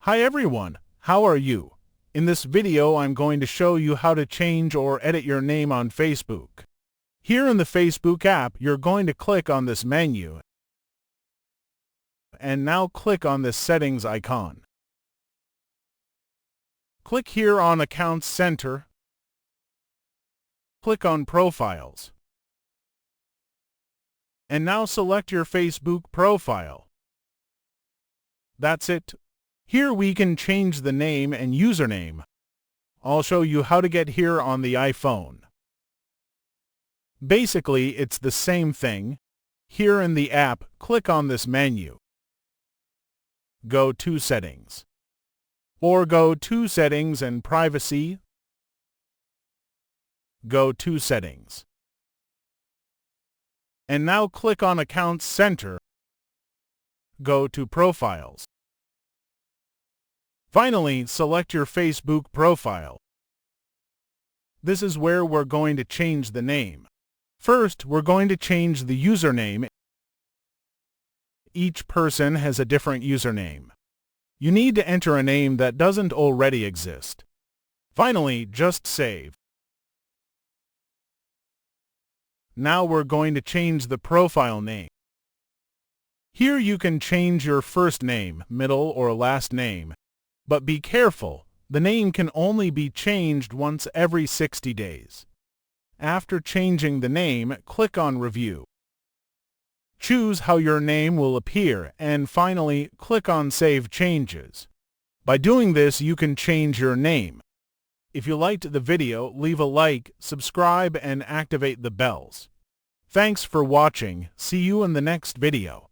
Hi everyone, how are you? In this video I'm going to show you how to change or edit your name on Facebook. Here in the Facebook app you're going to click on this menu and now click on this settings icon. Click here on Accounts Center. Click on Profiles. And now select your Facebook profile. That's it. Here we can change the name and username. I'll show you how to get here on the iPhone. Basically, it's the same thing. Here in the app, click on this menu. Go to Settings. Or go to Settings and Privacy. Go to Settings. And now click on Accounts Center. Go to Profiles. Finally, select your Facebook profile. This is where we're going to change the name. First, we're going to change the username. Each person has a different username. You need to enter a name that doesn't already exist. Finally, just save. Now we're going to change the profile name. Here you can change your first name, middle or last name. But be careful, the name can only be changed once every 60 days. After changing the name, click on Review. Choose how your name will appear and finally click on Save Changes. By doing this, you can change your name. If you liked the video, leave a like, subscribe, and activate the bells. Thanks for watching. See you in the next video.